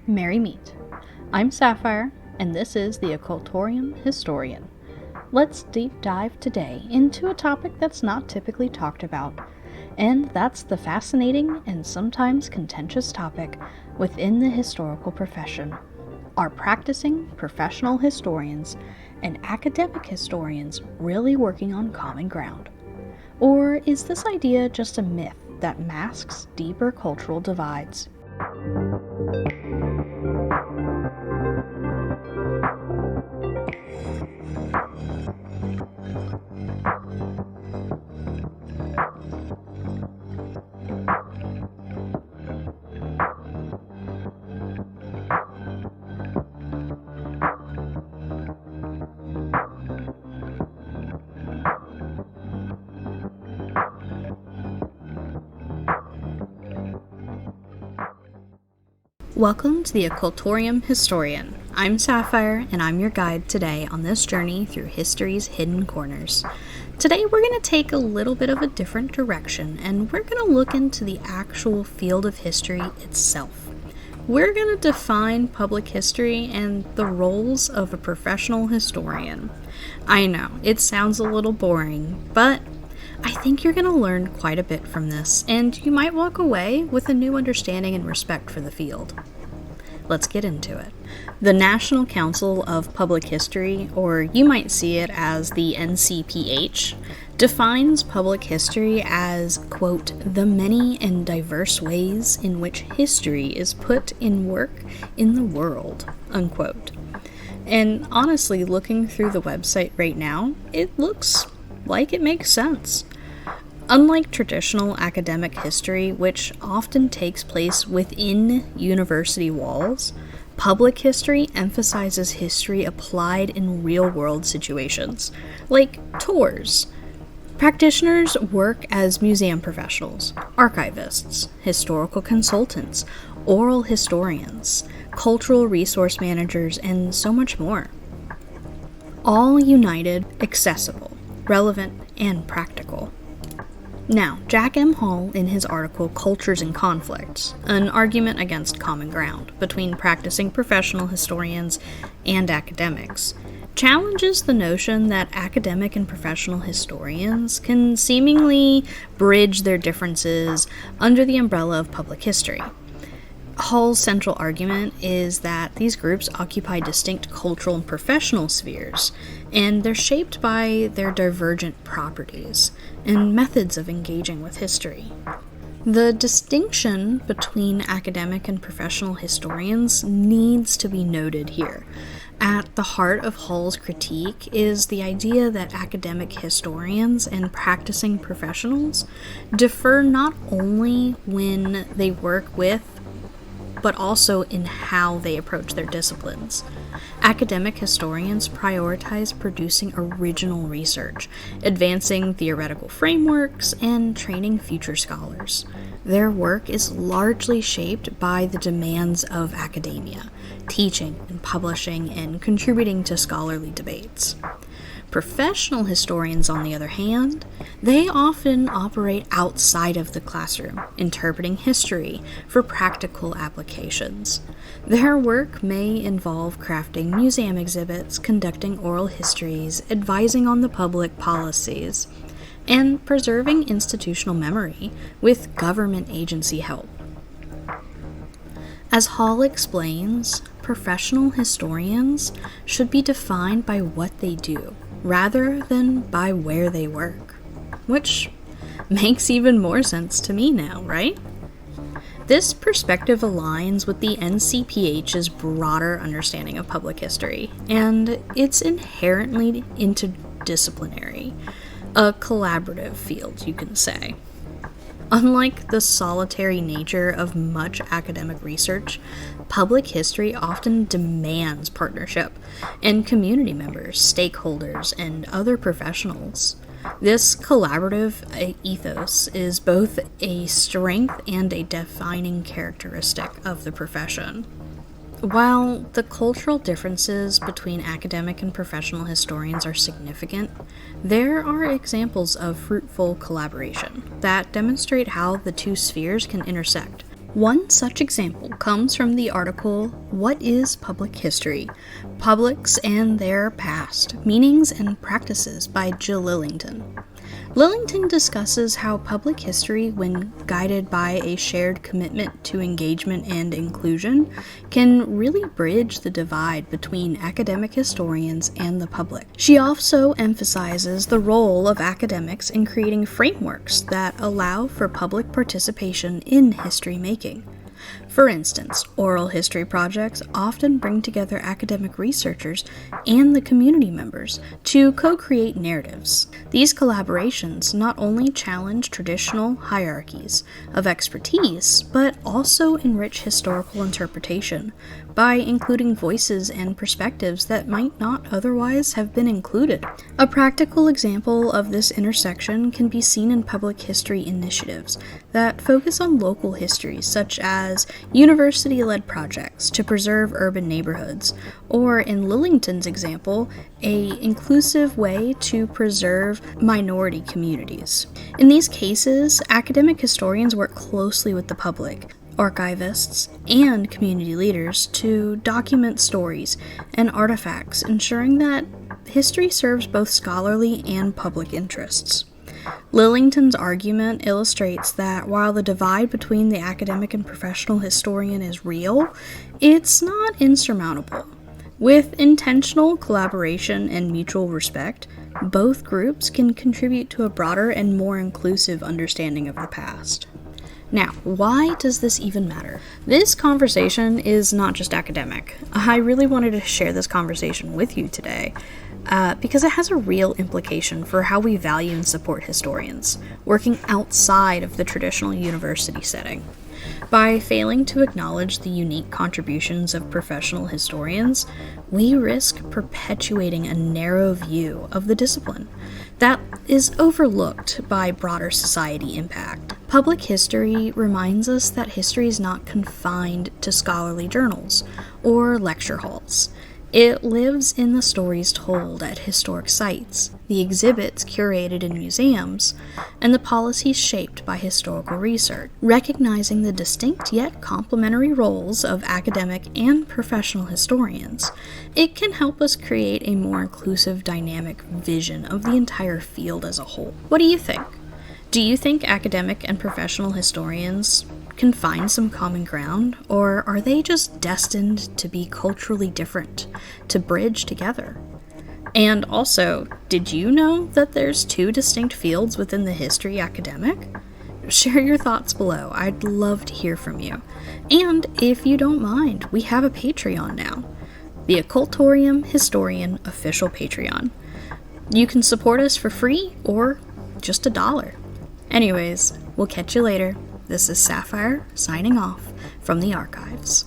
Merry meet. I'm Sapphire, and this is the Occultorium Historian. Let's deep dive today into a topic that's not typically talked about, and that's the fascinating and sometimes contentious topic within the historical profession. Are practicing professional historians and academic historians really working on common ground? Or is this idea just a myth that masks deeper cultural divides? Welcome to the Occultorium Historian. I'm Sapphire, and I'm your guide today on this journey through history's hidden corners. Today we're going to take a little bit of a different direction, and we're going to look into the actual field of history itself. We're going to define public history and the roles of a professional historian. I know, it sounds a little boring, but I think you're going to learn quite a bit from this, and you might walk away with a new understanding and respect for the field. Let's get into it. The National Council of Public History, or you might see it as the NCPH, defines public history as, quote, the many and diverse ways in which history is put in work in the world, unquote. And honestly, looking through the website right now, it looks like it makes sense. Unlike traditional academic history, which often takes place within university walls, public history emphasizes history applied in real-world situations, like tours. Practitioners work as museum professionals, archivists, historical consultants, oral historians, cultural resource managers, and so much more. All united, accessible, relevant, and practical. Now, Jack M. Holl, in his article Cultures and Conflicts, an argument against common ground between practicing professional historians and academics, challenges the notion that academic and professional historians can seemingly bridge their differences under the umbrella of public history. Holl's central argument is that these groups occupy distinct cultural and professional spheres, and they're shaped by their divergent properties and methods of engaging with history. The distinction between academic and professional historians needs to be noted here. At the heart of Holl's critique is the idea that academic historians and practicing professionals differ not only when they work with, but also in how they approach their disciplines. Academic historians prioritize producing original research, advancing theoretical frameworks, and training future scholars. Their work is largely shaped by the demands of academia, teaching and publishing and contributing to scholarly debates. Professional historians, on the other hand, they often operate outside of the classroom, interpreting history for practical applications. Their work may involve crafting museum exhibits, conducting oral histories, advising on the public policies, and preserving institutional memory with government agency help. As Holl explains, professional historians should be defined by what they do, rather than by where they work. Which makes even more sense to me now, right? This perspective aligns with the NCPH's broader understanding of public history, and it's inherently interdisciplinary, a collaborative field, you can say. Unlike the solitary nature of much academic research, public history often demands partnership and community members, stakeholders, and other professionals. This collaborative ethos is both a strength and a defining characteristic of the profession. While the cultural differences between academic and professional historians are significant, there are examples of fruitful collaboration that demonstrate how the two spheres can intersect. One such example comes from the article, What is Public History? Publics and Their Past, Meanings and Practices by Jill Lillington. Lillington discusses how public history, when guided by a shared commitment to engagement and inclusion, can really bridge the divide between academic historians and the public. She also emphasizes the role of academics in creating frameworks that allow for public participation in history making. For instance, oral history projects often bring together academic researchers and the community members to co-create narratives. These collaborations not only challenge traditional hierarchies of expertise, but also enrich historical interpretation by including voices and perspectives that might not otherwise have been included. A practical example of this intersection can be seen in public history initiatives that focus on local histories, such as university-led projects to preserve urban neighborhoods, or in Lillington's example, an inclusive way to preserve minority communities. In these cases, academic historians work closely with the public, archivists, and community leaders to document stories and artifacts, ensuring that history serves both scholarly and public interests. Lillington's argument illustrates that while the divide between the academic and professional historian is real, it's not insurmountable. With intentional collaboration and mutual respect, both groups can contribute to a broader and more inclusive understanding of the past. Now, why does this even matter? This conversation is not just academic. I really wanted to share this conversation with you today because it has a real implication for how we value and support historians, working outside of the traditional university setting. By failing to acknowledge the unique contributions of professional historians, we risk perpetuating a narrow view of the discipline that is overlooked by broader society impact. Public history reminds us that history is not confined to scholarly journals or lecture halls. It lives in the stories told at historic sites, the exhibits curated in museums, and the policies shaped by historical research. Recognizing the distinct yet complementary roles of academic and professional historians, it can help us create a more inclusive, dynamic vision of the entire field as a whole. What do you think? Do you think academic and professional historians can find some common ground, or are they just destined to be culturally different, to bridge together? And also, did you know that there's two distinct fields within the history academic? Share your thoughts below. I'd love to hear from you. And if you don't mind, we have a Patreon now, the Occultorium Historian official Patreon. You can support us for free or just $1. Anyways, we'll catch you later. This is Sapphire signing off from the archives.